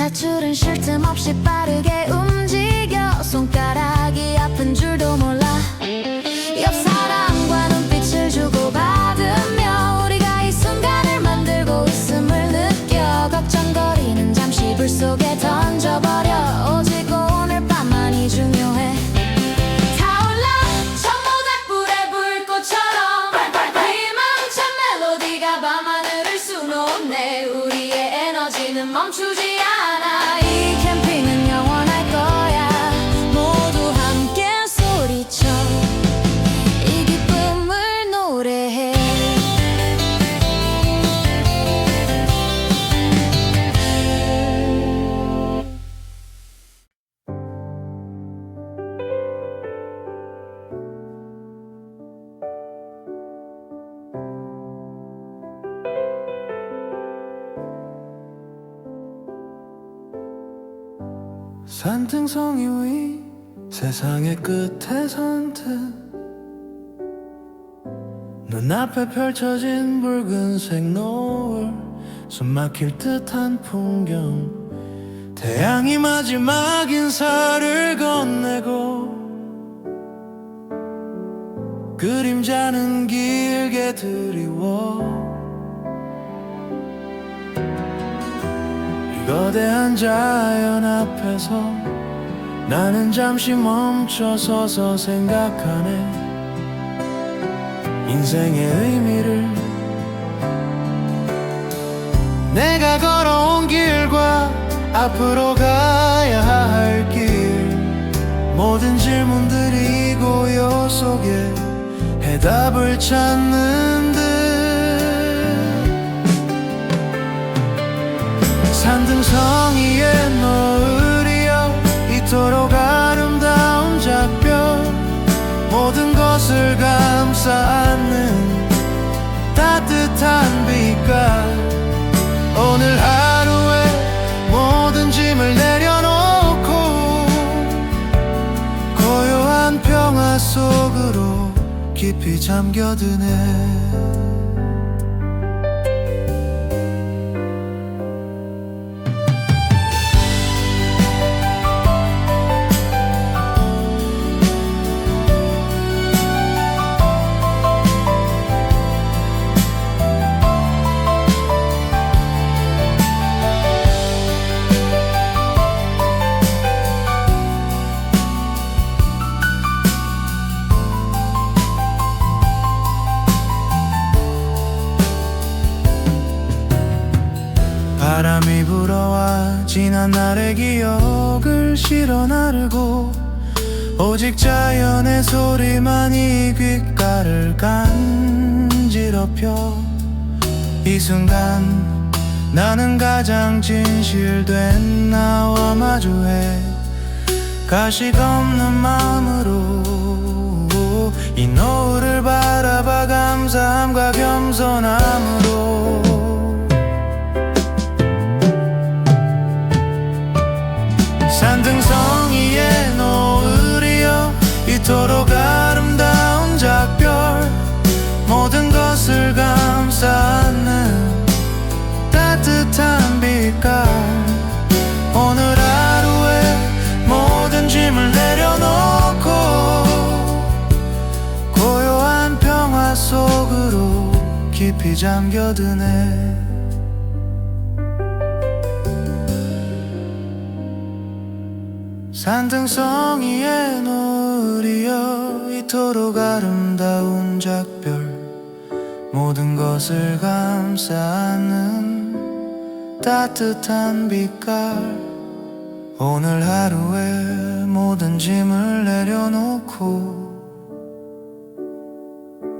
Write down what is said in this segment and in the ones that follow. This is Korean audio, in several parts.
밧줄은 쉴 틈 없이 빠르게 움직여 손가락이 아픈 줄도 몰라. 옆 사람과 눈빛을 주고받으며 우리가 이 순간을 만들고 있음을 느껴. 걱정거리는 잠시 불 속에 던져버려. 오직 오늘 밤만이 중요해. 타올라 저 모닥불의 불꽃처럼 희망찬 멜로디가 밤하늘을 수놓네. 우리의 에너지는 멈추지 않아. 이 캠핑은 영원할 거야. 모두 함께 소리쳐 이 기쁨을 노래해. 산등성이 위 세상의 끝에 선듯 눈앞에 펼쳐진 붉은색 노을, 숨막힐 듯한 풍경. 태양이 마지막 인사를 건네고 그림자는 길게 드리워. 이 거대한 자연 앞에서 나는 잠시 멈춰서서 생각하네. 인생의 의미를, 내가 걸어온 길과 앞으로 가야 할 길, 모든 질문들이 고요 속에 해답을 찾는 듯. 산등성이의 노을이여 이토록 아름다운 작별, 모든 것을 감싸 안는 따뜻한 빛깔. 오늘 하루에 모든 짐을 내려놓고 고요한 평화 속으로 깊이 잠겨드네. 바람이 불어와 지난 날의 기억을 실어 나르고 오직 자연의 소리만이 귓가를 간지럽혀. 이 순간 나는 가장 진실된 나와 마주해. 가식 없는 마음으로 이 노을을 바라봐 감사함과 겸손함으로. 산등성이의 노을이여 이토록 아름다운 작별, 모든 것을 감싸 안는 따뜻한 빛깔. 오늘 하루에 모든 짐을 내려놓고 고요한 평화 속으로 깊이 잠겨드네. 산등성이의 노을이여 이토록 아름다운 작별, 모든 것을 감싸 안는 따뜻한 빛깔. 오늘 하루에 모든 짐을 내려놓고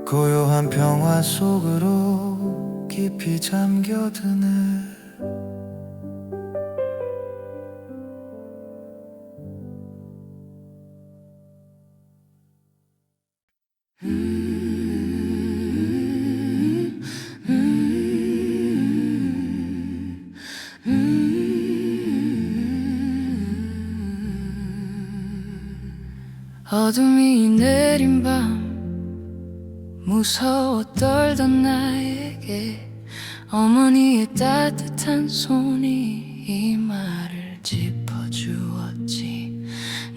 고요한 평화 속으로 깊이 잠겨드네. 어둠이 내린 밤 무서워 떨던 나에게 어머니의 따뜻한 손이 이 말을 짚어주었지.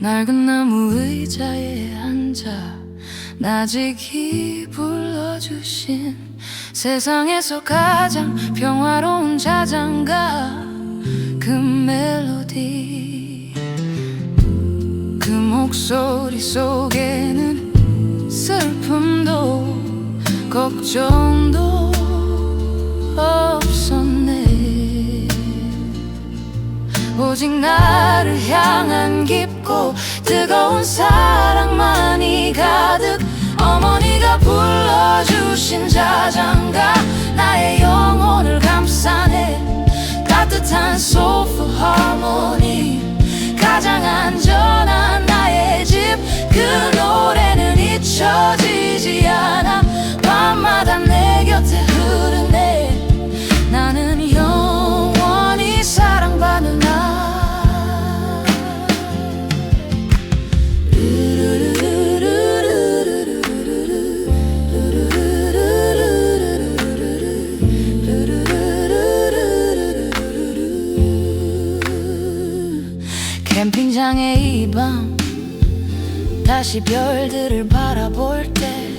낡은 나무 의자에 앉아 나직이 불러주신 세상에서 가장 평화로운 자장가 그 멜로디. 그 목소리 속에는 슬픔도 걱정도 없었네. 오직 나를 향한 깊고 뜨거운 사랑만이 가득. 어머니가 불러주신 자장가 나의 영혼을 감싸네. 따뜻한 소울 하모니 가장 안전한 나의 집. 그 노래는 잊혀지지 않아 밤마다 내 곁에 흐르네. 나는 영원히 사랑받는 나. 캠핑장의 이 밤 다시 별들을 바라볼 때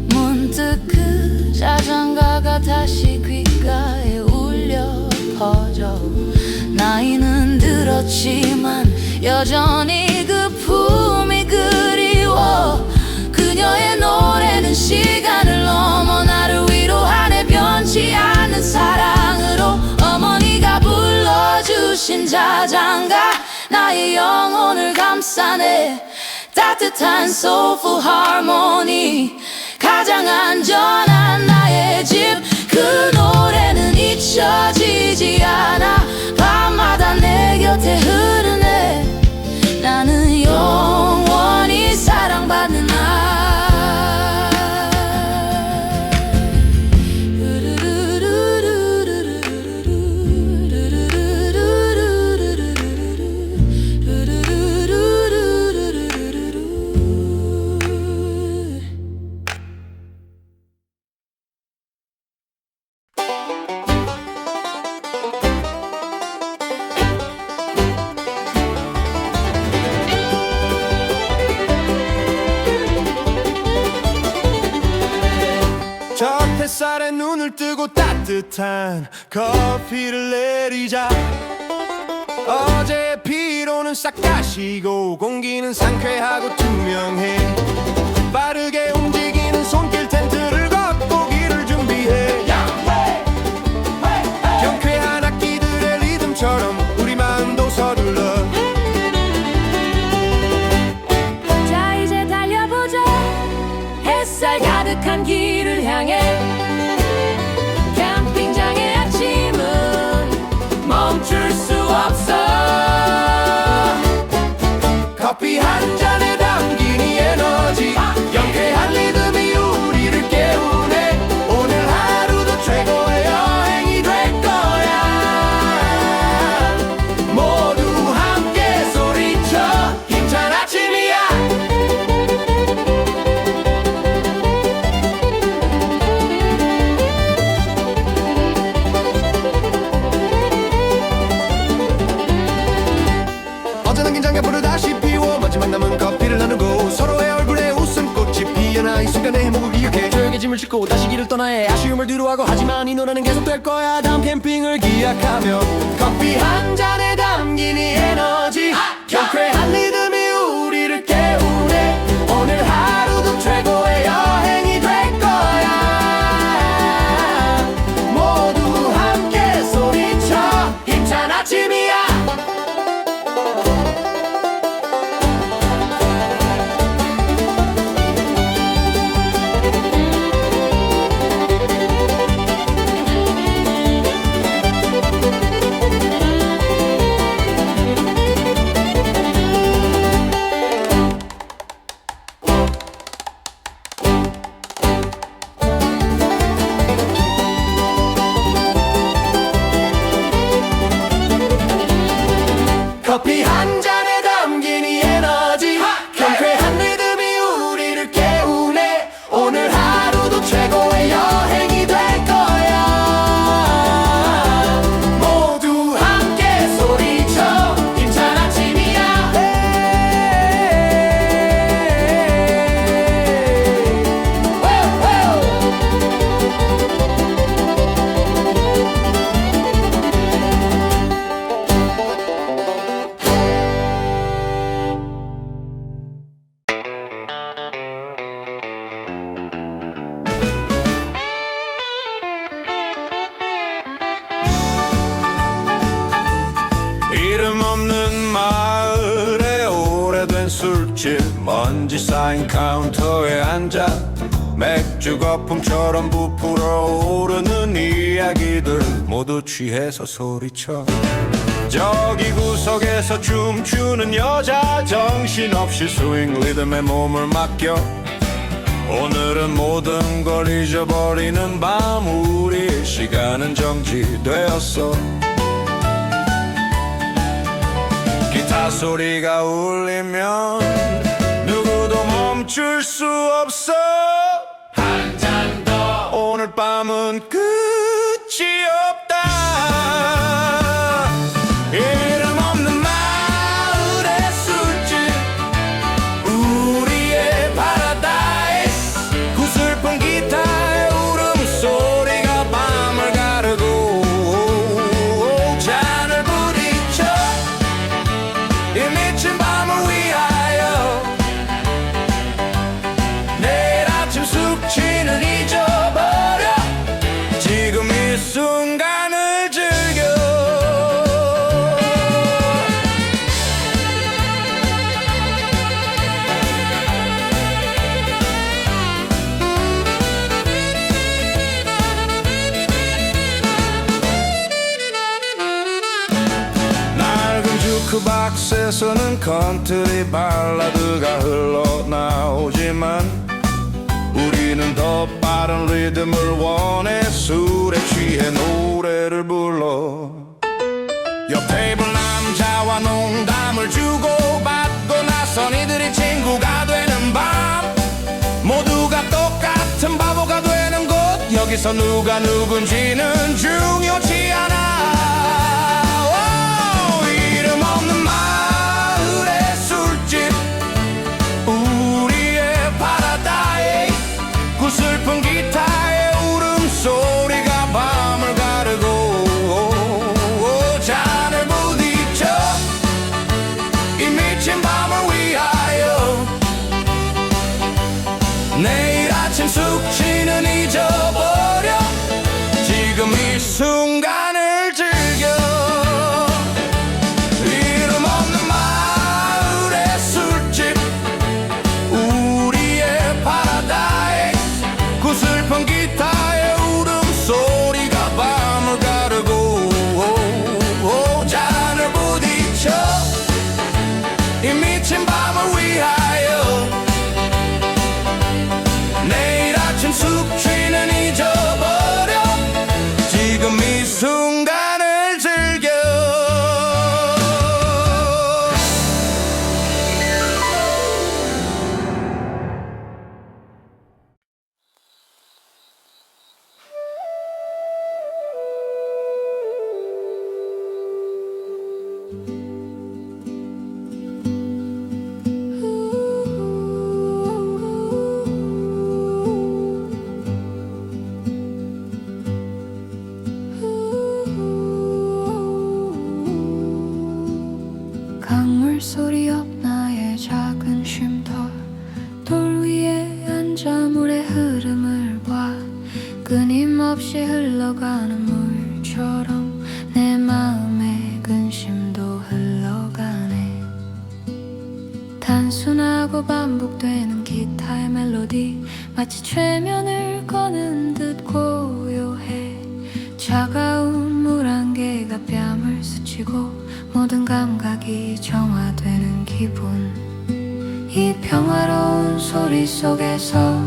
문득 그 자장가가 다시 귓가에 울려 퍼져. 나이는 들었지만 여전히 그 품이 그리워. 그녀의 노래는 시간을 넘어 나를 위로하네. 변치 않는 사랑으로 어머니가 불러주신 자장가 나의 영혼을 감싸네. 따뜻한 소울 하모니 가장 안전한 나의 집. 그 노래는 잊혀지지 않아 밤마다 내 곁에 흐르네. 나는 영원히 사랑받는 나. 저 햇살에 눈을 뜨고 따뜻한 커피를 내리자. 어제의 피로는 싹 가시고 공기는 상쾌하고 투명해. 빠르게 움직이는 손길 텐트를 걷고 길을 준비해. 경쾌한 악기들의 리듬처럼 우리 마음도 서둘러. 자 이제 달려보자. 햇살 가득한 길을 향해. 캠핑장의 아침은 멈출 수 없어. 커피 한 잔에 담긴 이 에너지. 경쾌한 리듬이 우리를 깨우네. 오늘 하루도 최고의 여행이 될 거야. 모두 함께 소리쳐 힘찬 아침이야. 어제는 긴장의 불을 다시 피워 마지막 남은 커피를 나누고 서로의 얼굴에 웃음꽃이 피어나 이 순간의 행복을 기억해. 조용히 짐을 싣고 다시 길을 떠나야 해. 아쉬움을 뒤로하고 하지만 이 노래는 계속될 거야. 다음 캠핑을 기약하며 커피 한 잔에 담긴 이 에너지. 경쾌한 리듬이 우리를 깨우네. 오늘 하루도 최고의 여행이 될 거야. 모두 함께 소리쳐 힘찬 아침이야. 와인 카운터에 앉아 맥주 거품처럼 부풀어 오르는 이야기들 모두 취해서 소리쳐. 저기 구석에서 춤추는 여자 정신없이 스윙 리듬에 몸을 맡겨. 오늘은 모든 걸 잊어버리는 밤 우리 시간은 정지되었어. 기타 소리가 울리면 누구도 멈출 수 없어. 한 잔 더 오늘 밤은 끝이 없다. 이름 없는 마을의 술집 우리의 파라다이스. 구슬픈 기타의 울음소리가 밤을 가르고 잔을 부딪혀 이 미친 밤을 위하여. 내일 아침 숙취는 잊어버려. 지금 이 순간을 즐겨. 낡은 주크박스에서는 컨트리 발라드가 흘러나오지만 우리는 더 빠른 리듬을 원해. 술에 취해 노래를 불러. 옆 테이블 남자와 농담을 주고받고 나선 이들이 친구가 되는 밤. 모두가 똑같은 바보가 되는 곳. 여기서 누가 누군지는 중요치 않아. 오, 이름 없는 마을의 술집 우리의 파라다이스. 구슬픈 기타의 울음소리가 밤을 가르고 잔을 부딪혀 이 미친 밤을 위하여. 내일 아침 숙취는 잊어버려. 지금 이 순간을 즐겨. 이름 없는 마을의 술집 우리의 파라다이스. 구슬픈 기타의 울음소리가 밤을 가르고 잔을 부딪혀 이 미친 밤을 위하여. 내일 아침 숙취는 잊어버려. 지금 이 순간을 즐겨. 강물 소리 옆 나의 작은 쉼터. 돌 위에 앉아 물의 흐름을 봐. 끊임없이 흘러가는 물처럼 내 마음의 근심도 흘러가네. 단순하고 반복되는 기타의 멜로디 마치 최면을 거는 듯 고요해. 차가운 물 한 개가 뺨을 스치고 모든 감각이 정화되는 기분. 이 평화로운 소리 속에서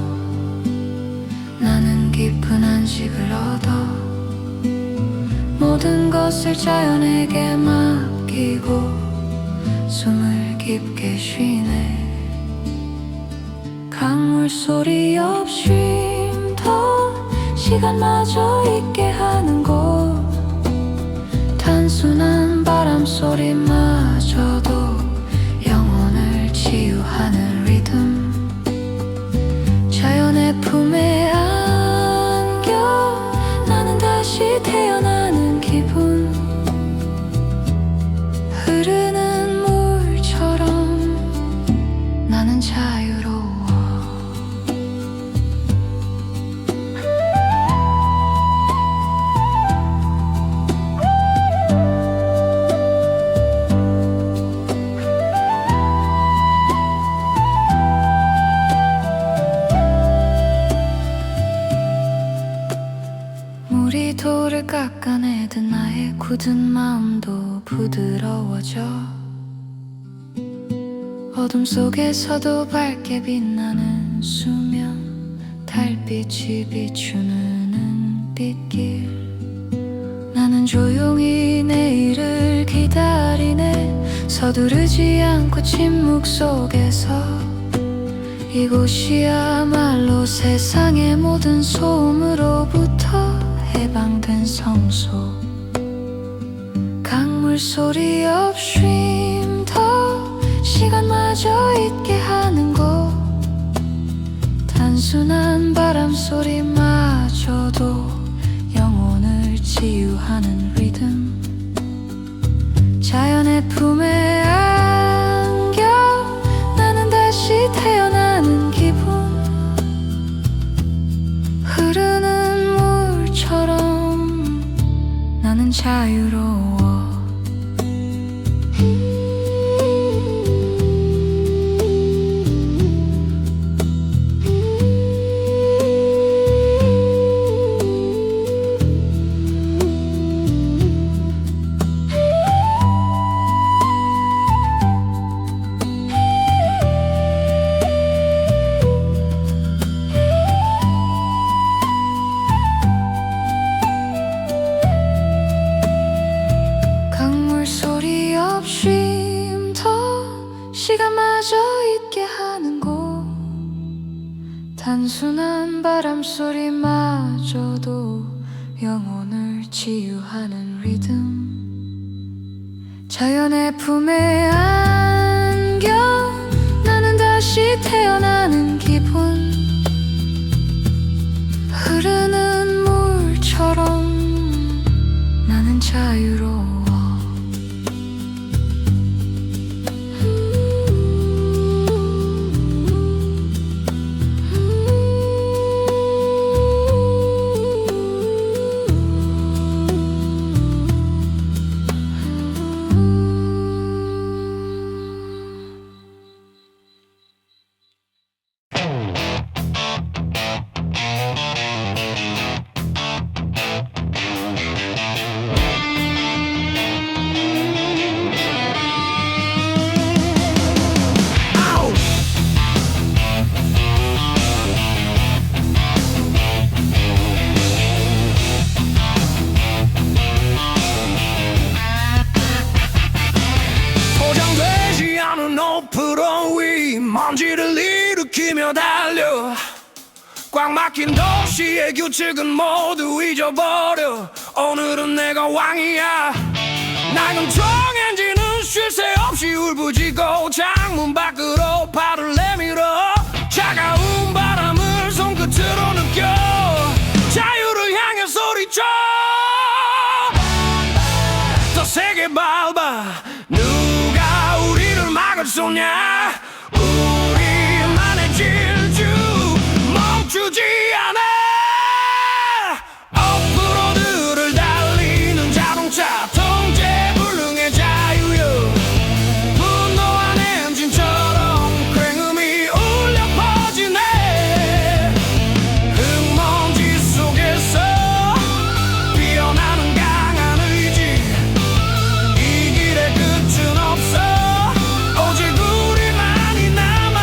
나는 깊은 안식을 얻어. 모든 것을 자연에게 맡기고 숨을 깊게 쉬네. 강물 소리 옆 쉼터. 시간마저 있게 하는 곳. 단순한 바람 소리마저도 영혼을 치유하는 리듬. 자연의 품에 안겨 나는 다시 태어나는 기분. 흐르는 물처럼 나는 자유로워. 굳은 마음도 부드러워져 어둠 속에서도 밝게 빛나는 수면 달빛이 비추는 빛길 나는 조용히 내일을 기다리네 서두르지 않고 침묵 속에서 이곳이야말로 세상의 모든 소음으로부터 해방된 성소 강물 소리 없이 더 시간마저 잊게 하는 곳 단순한 바람 소리마저도 영혼을 치유하는 리듬 자연의 품에 안겨 나는 다시 태어나는 기분 흐르는 물처럼 나는 자유로워 시간마저 잊게 하는 곳 단순한 바람 소리마저도 영혼을 치유하는 리듬 자연의 품에 안겨 나는 다시 태어나는 기분 흐르는 물처럼 나는 자유로워 포장되지 않은 오프로 위 먼지를 일으키며 달려 꽉 막힌 도시의 규칙은 모두 잊어버려 오늘은 내가 왕이야 낡은 정엔진은 쉴 새 없이 울부짖고 창문 밖으로 발을 내밀어 차가운 바람을 손끝으로 느껴 자유를 향해 소리쳐 더 세게 밟아 누가 우리를 막을 쏘냐 우리만의 질주 멈추지 않아 오프로드를 달리는 자동차 통제 불능의 자유여 분노한 엔진처럼 굉음이 울려 퍼지네 흙먼지 속에서 피어나는 강한 의지 이 길의 끝은 없어 오직 우리만이 남아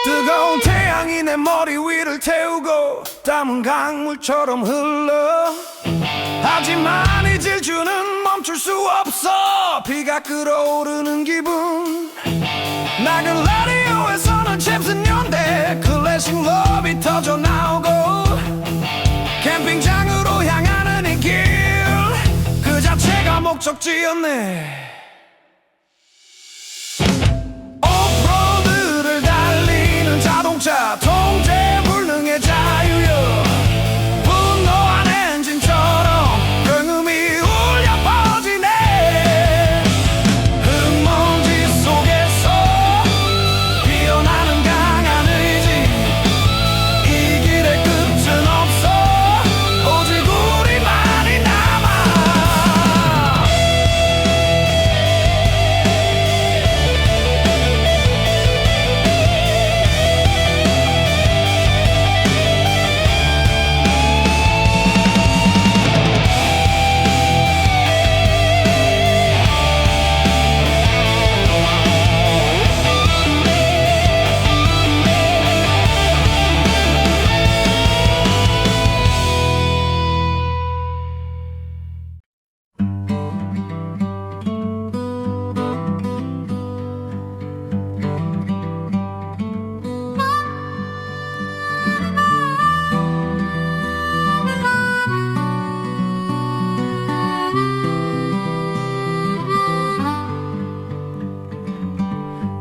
뜨거운 태양이 내 머리 위를 태우고 땀은 강물처럼 흘러 하지만 이 질주는 멈출 수 없어 피가 끓어오르는 기분 낡은 라디오에서는 잼슨 연대 클래식 럽이 터져 나오고 캠핑장으로 향하는 이 길 그 자체가 목적지였네 오프로드를 달리는 자동차 통제 불능의 자유여 분노한 엔진처럼 굉음이 울려 퍼지네 흙먼지 속에서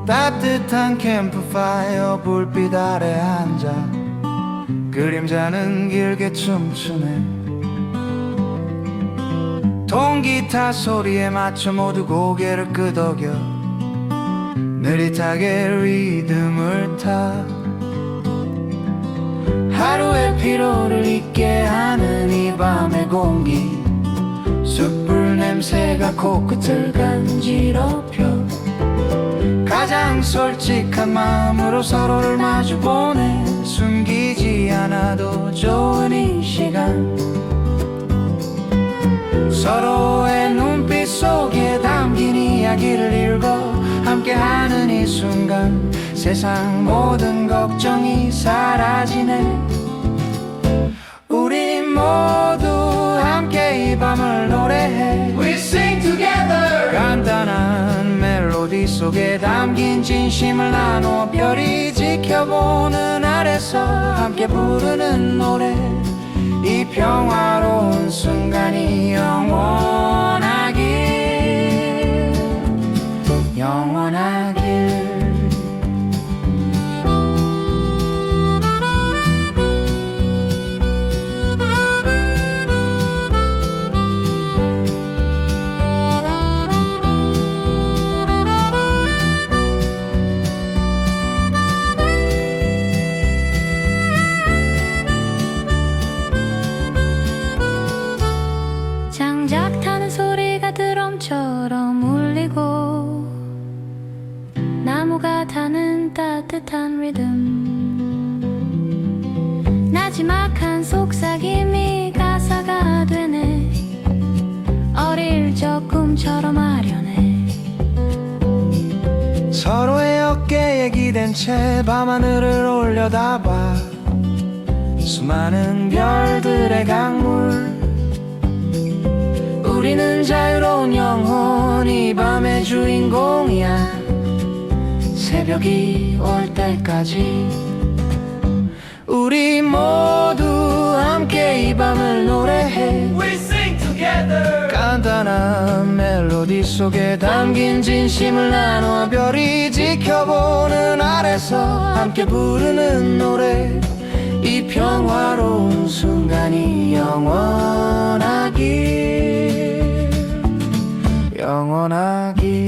따뜻한 캠프파이어 불빛 아래 앉아 그림자는 길게 춤추네. 통기타 소리에 맞춰 모두 고개를 끄덕여 느릿하게 리듬을 타. 하루의 피로를 잊게 하는 이 밤의 공기, 숯불 냄새가 코끝을 간지럽혀. 가장 솔직한 마음으로 서로를 마주보네. 숨기지 않아도 좋은 이 시간, 서로의 눈빛 속에 담긴 이야기를 읽어 함께하는 이 순간, 세상 모든 걱정이 사라지네. 우리 모두 함께 이 밤을 노래해. We sing together. 간단한 멜로디 속에 담긴 진심을 나눠 별이 지켜보는 아래서 함께 부르는 노래. 이 평화로운 순간이 영원하길, 영원하길. 장작 타는 소리가 드럼처럼 울리고 나무가 타는 따뜻한 리듬, 나지막한 속삭임이 가사가 되네. 어릴 적 꿈처럼 아련해. 서로의 어깨에 기댄 채 밤하늘을 올려다봐 수많은 별들의 강물. 우리는 자유로운 영혼, 이 밤의 주인공이야. 새벽이 올 때까지 우리 모두 함께 이 밤을 노래해. We sing together. 간단한 멜로디 속에 담긴 진심을 나눠 별이 지켜보는 아래서 함께 부르는 노래. 이 평화로운 순간이 영원하길, 영원하길.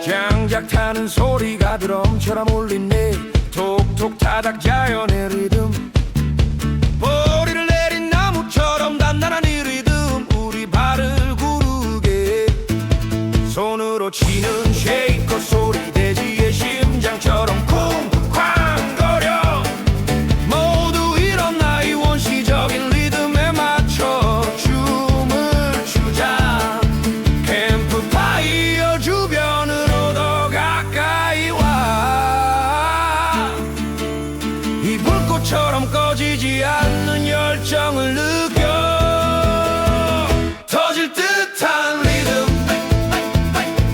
장작 타는 소리가 드럼처럼 울리네. 톡톡 타닥 자연의 리듬, 뿌리를 내린 나무처럼 단단한 이 리듬. 우리 발을 구르게 손으로 치는 쉐이커 소리, 돼지의 심장처럼 쿵쾅거려. 모두 일어나 이 원시적인 리듬에 맞춰 춤을 추자. 캠프파이어 주변으로 더 가까이 와. 이 불꽃처럼 꺼지지 않는 열정을 느껴. 터질 듯한 리듬,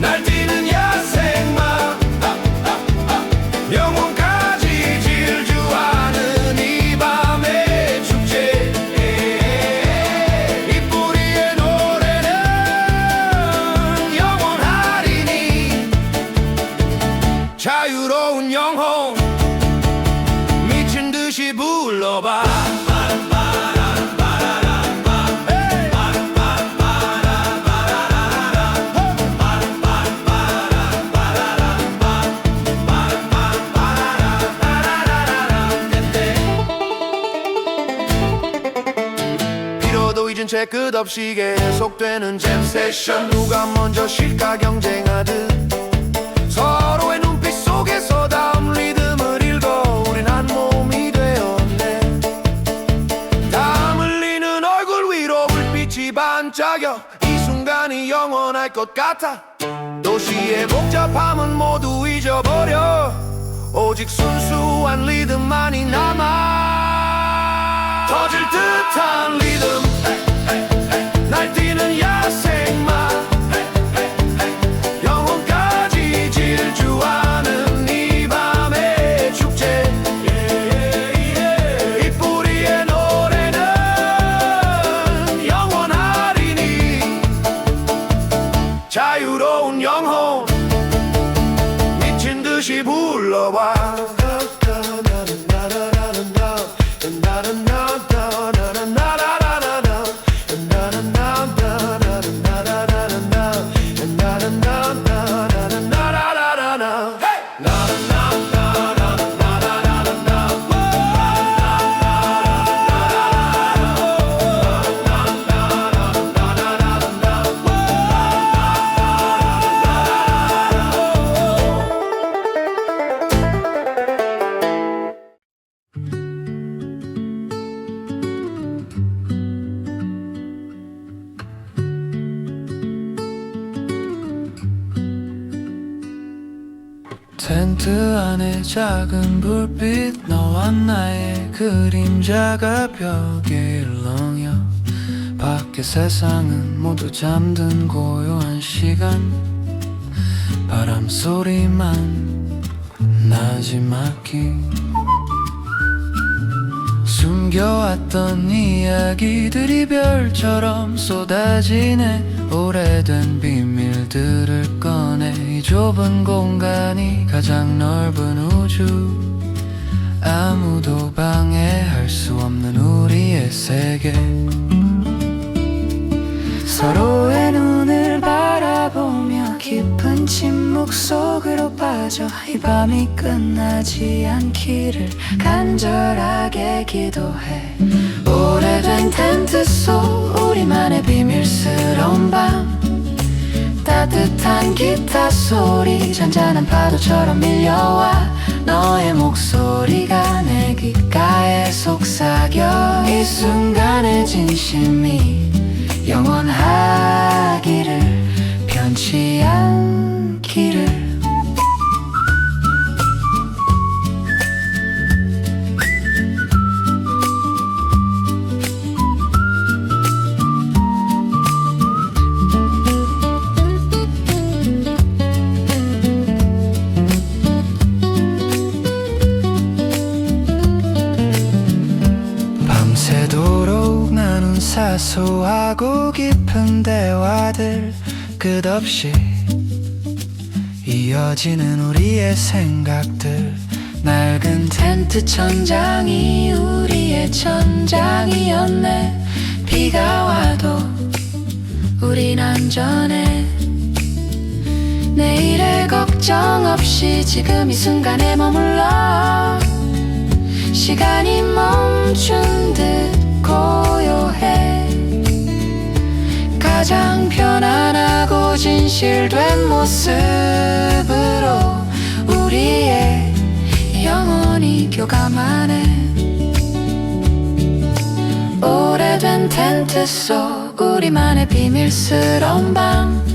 날뛰는 야생마, 영혼까지 질주하는 이 밤의 축제. 이 뿌리의 노래는 영원하리니. 자유로운 영혼 미친 듯이 불러봐. 채 끝없이 계속되는 잼 세션. 누가 먼저 쉴까 경쟁하듯 서로의 눈빛 속에서 다음 리듬을 읽어 우린 한 몸이 되었네. 땀 흘리는 얼굴 위로 불빛이 반짝여 이 순간이 영원할 것 같아. 도시의 복잡함은 모두 잊어버려 오직 순수한 리듬만이 남아. 터질 듯한 리듬 날뛰는 야생마 영혼까지 질주하는 이 밤의 축제. 이 뿌리의 노래는 영원하리니 자유로운 영혼 미친 듯이 불러와. 텐트 안에 작은 불빛 너와 나의 그림자가 벽에 일렁여 밖의 세상은 모두 잠든 고요한 시간. 바람 소리만 나지막히 숨겨왔던 이야기들이 별처럼 쏟아지네. 오래된 비밀들을 꺼내 이 좁은 공간이 가장 넓은 우주. 아무도 방해할 수 없는 우리의 세계. 서로의 눈을 바라보며 깊은 침묵 속으로 빠져 이 밤이 끝나지 않기를 간절하게 기도해. 오래된 텐트 속 우리만의 비밀스러운 밤. 따뜻한 기타 소리 잔잔한 파도처럼 밀려와 너의 목소리가 내 귓가에 속삭여 이 순간의 진심이 영원하기를 변치 않기를. 밤새도록 나눈 사소하고 깊은 대화들 끝없이 이어지는 우리의 생각들. 낡은 텐트 천장이 우리의 천장이었네. 비가 와도 우린 안전해. 내일의 걱정 없이 지금 이 순간에 머물러 시간이 멈춘 듯 고요해. 가장 편안하고 진실된 모습으로 우리의 영혼이 교감하네. 오래된 텐트 속 우리만의 비밀스러운 밤.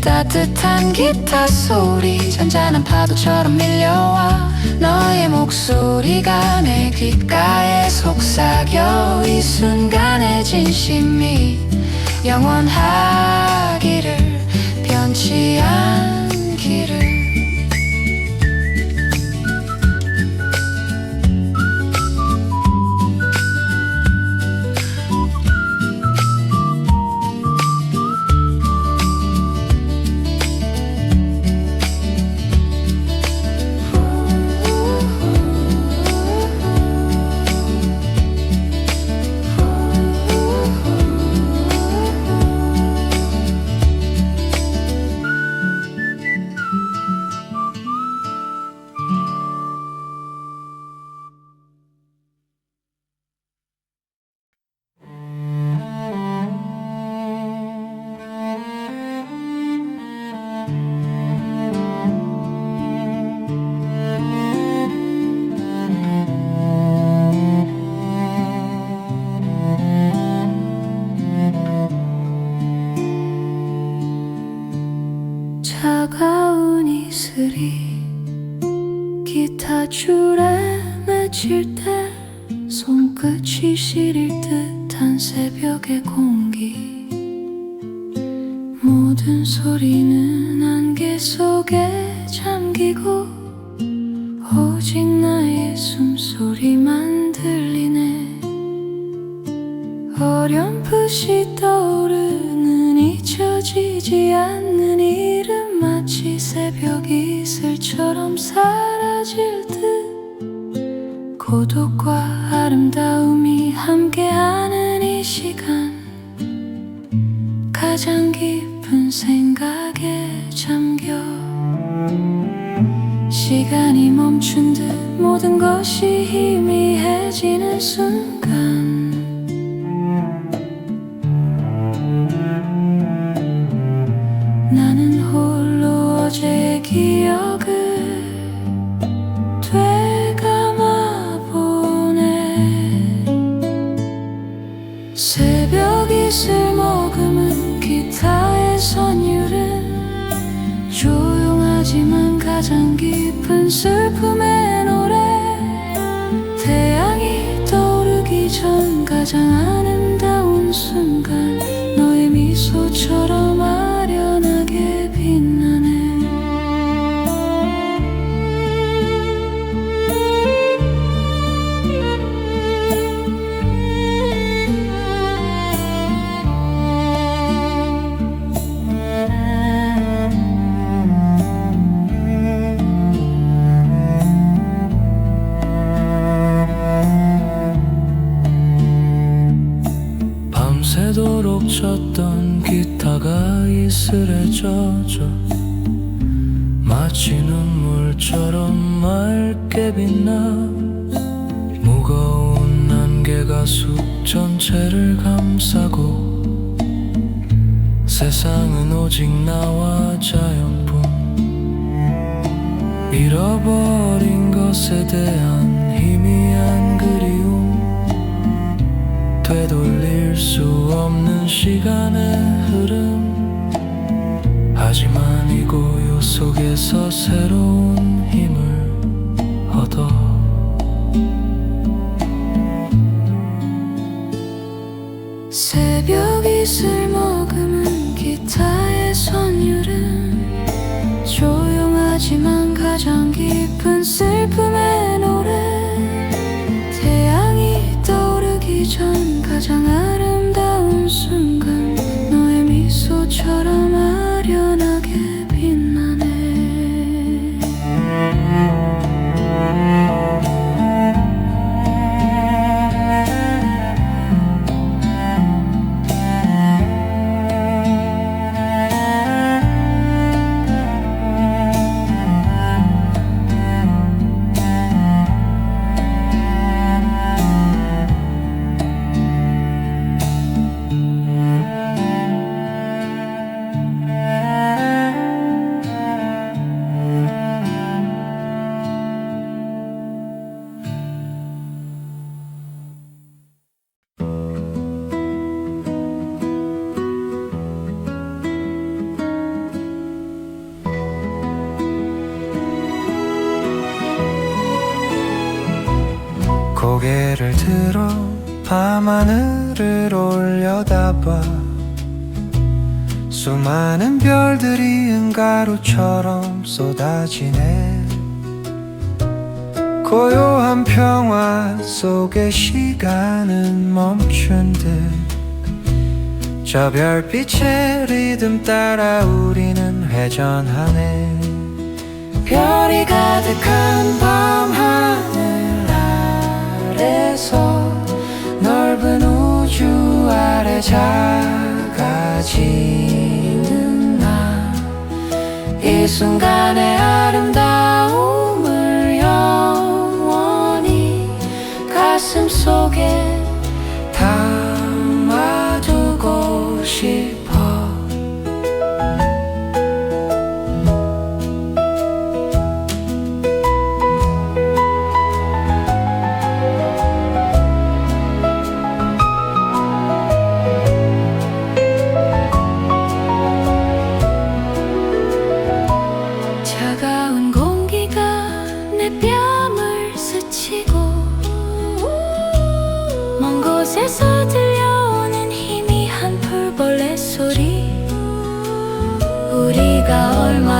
따뜻한 기타 소리 잔잔한 파도처럼 밀려와 너의 목소리가 내 귓가에 속삭여 이 순간의 진심이 영원하기를 변치 않기를. 이슬이 기타 줄에 맺힐 때 손끝이 시릴 듯한 새벽의 공기 모든 소리는 안개 속에 잠기고 오직 나의 숨소리만 들리네 어렴풋이 떠오르는 잊혀지지 않는 이름 마치 새벽 이슬처럼 사라질 듯 고독과 아름다움이 함께하는 이 시간 가장 깊은 생각에 잠겨 시간이 멈춘 듯 모든 것이 희미해지는 순간 나는 홀로 어제의 기억을 되감아보네 새벽 이슬 머금은 기타의 선율은 조용하지만 가장 깊은 슬픔의 노래 태양이 떠오르기 전 가장 아름다운 순간 너의 미소처럼 아련하게 빛나네 밤새도록 쳤던 기타가 이슬에 젖어 마치 눈물처럼 맑게 빛나 무거운 안개가 숲 전체를 감싸고 세상은 오직 나와 자연뿐 잃어버린 것에 대한 희미한 그리움 되돌릴 수 없는 시간의 흐름 하지만 이 고요 속에서 새로운 힘을 얻어 새벽 이슬 머금은 기타의 선율은 조용하지만 가장 깊은 슬픔의 노래 태양이 떠오르기 전 가장 아름다운 순간 너의 미소처럼 아련하게 빛나네 고개를 들어 밤하늘을 올려다봐 수많은 별들이 은가루처럼 쏟아지네 고요한 평화 속에 시간은 멈춘 듯 저 별빛의 리듬 따라 우리는 회전하네 별이 가득한 밤하늘 아래서 넓은 우주 아래 작아지는 나 이 순간의 아름다움을 영원히 가슴 속에 담아두고 싶어 차가운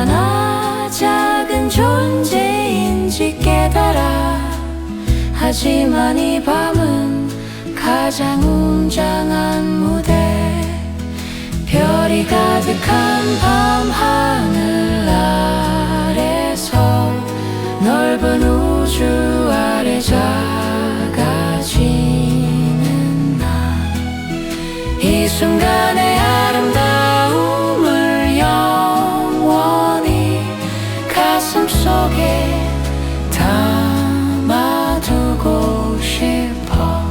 얼마나 작은 존재인지 깨달아. 하지만 이 밤은 가장 웅장한 무대. 별이 가득한 밤하늘 아래서 넓은 우주 아래 작아지는 나. 이 순간의 아름다움을 영원히 가슴 속에 담아두고 싶어.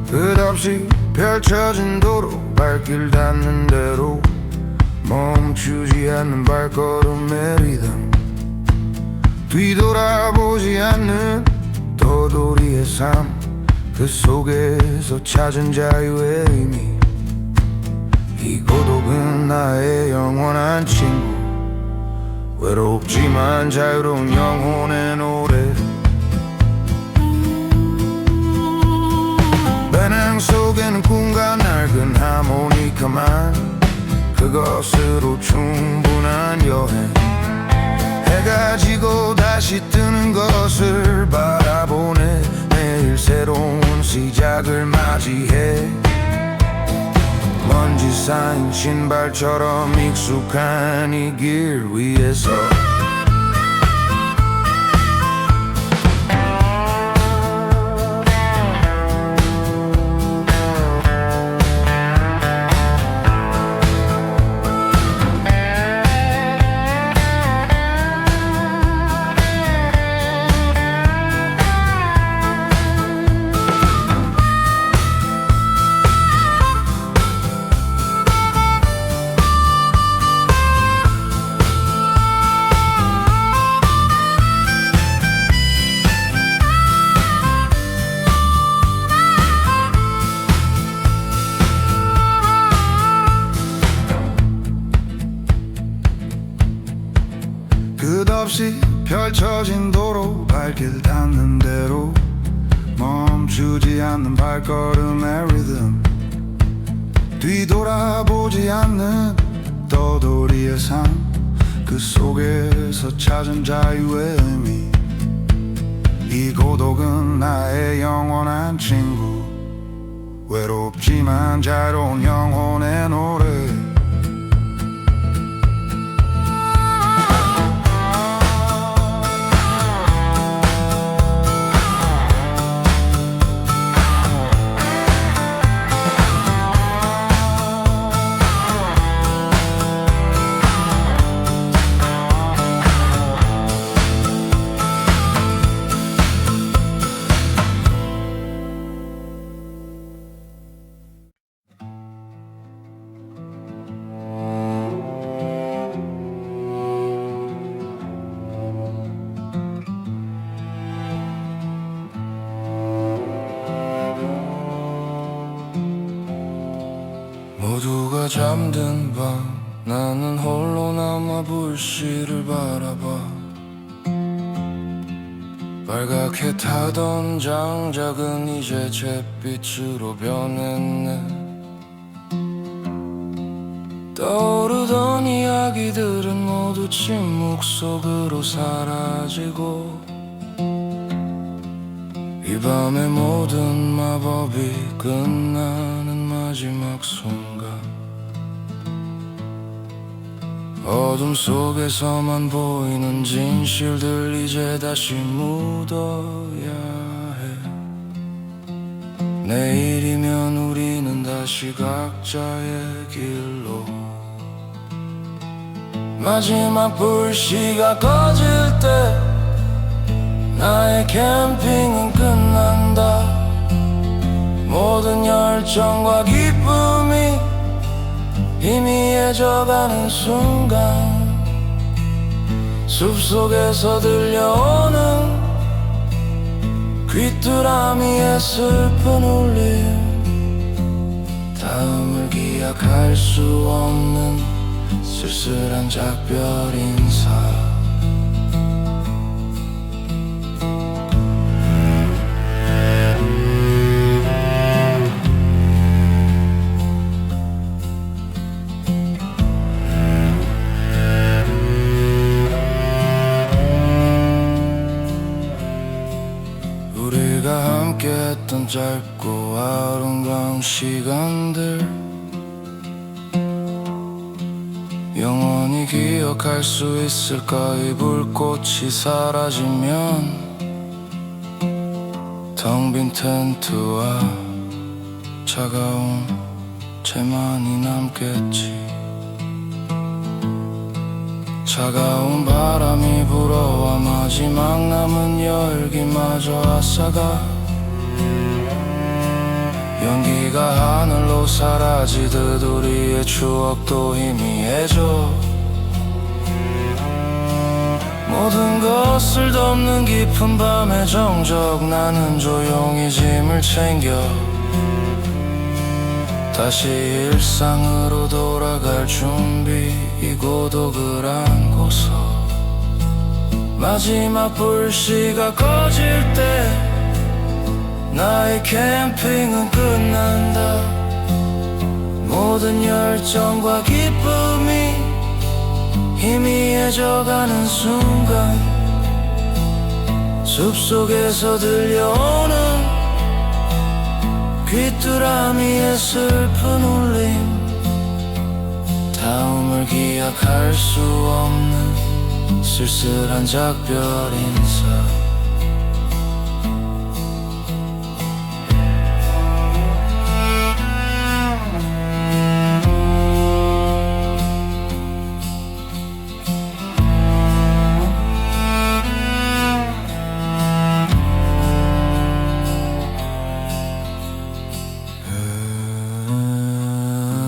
끝없이 펼쳐진 도로 발길 닿는 대로 멈추지 않는 발걸음의 리듬. 뒤돌아보지 않는 떠돌이의 삶. 그 속에서 찾은 자유의 의미. 이 고독은 나의 영원한 친구. 외롭지만 자유로운 영혼의 노래. 배낭 속에는 꿈과 낡은 하모니카만. 그것으로 충분한 여행. 해가 지고 다시 뜨는 것을 바라보네. 매일 새로운 시작을 맞이해. 먼지 쌓인 신발처럼 익숙한 이 길 위에서 끝없이 펼쳐진 도로 발길 닿는 대로 멈추지 않는 발걸음의 리듬. 뒤돌아보지 않는 떠돌이의 삶. 그 속에서 찾은 자유의 의미. 이 고독은 나의 영원한 친구. 외롭지만 자유로운 영혼의 노래. 모두가 잠든 밤 나는 홀로 남아 불씨를 바라봐. 빨갛게 타던 장작은 이제 잿빛으로 변했네. 떠오르던 이야기들은 모두 침묵 속으로 사라지고 이 밤의 모든 마법이 끝나는 마지막 순간. 어둠 속에서만 보이는 진실들 이제 다시 묻어야 해. 내일이면 우리는 다시 각자의 길로 마지막 불씨가 꺼질 때 나의 캠핑은 끝난다. 모든 열정과 기쁨이 희미해져가는 순간 숲속에서 들려오는 귀뚜라미의 슬픈 울림, 다음을 기약할 수 없는 쓸쓸한 작별 인사. 우리가 함께했던 짧고 아름다운 시간들 영원히 기억할 수 있을까? 이 불꽃이 사라지면 텅 빈 텐트와 차가운 채만이 남겠지. 차가운 바람이 불어와 마지막 남은 열기마저 앗아가 연기가 하늘로 사라지듯 우리의 추억도 희미해져. 모든 것을 덮는 깊은 밤의 정적, 나는 조용히 짐을 챙겨 다시 일상으로 돌아갈 준비. 이 고독을 안고서 마지막 불씨가 꺼질 때 나의 캠핑은 끝난다. 모든 열정과 기쁨이 희미해져가는 순간 숲속에서 들려오는 귀뚜라미의 슬픈 울림, 다음을 기약할 수 없는 쓸쓸한 작별 인사.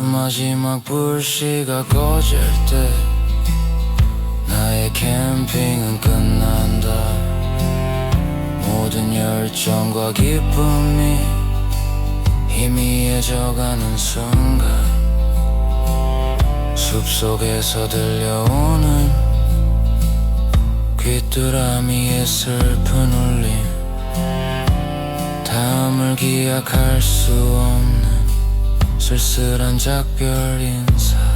마지막 불씨가 꺼질 때 나의 캠핑은 끝난다. 모든 열정과 기쁨이 희미해져가는 순간 숲속에서 들려오는 귀뚜라미의 슬픈 울림, 다음을 기약할 수 없는 쓸쓸한 작별 인사.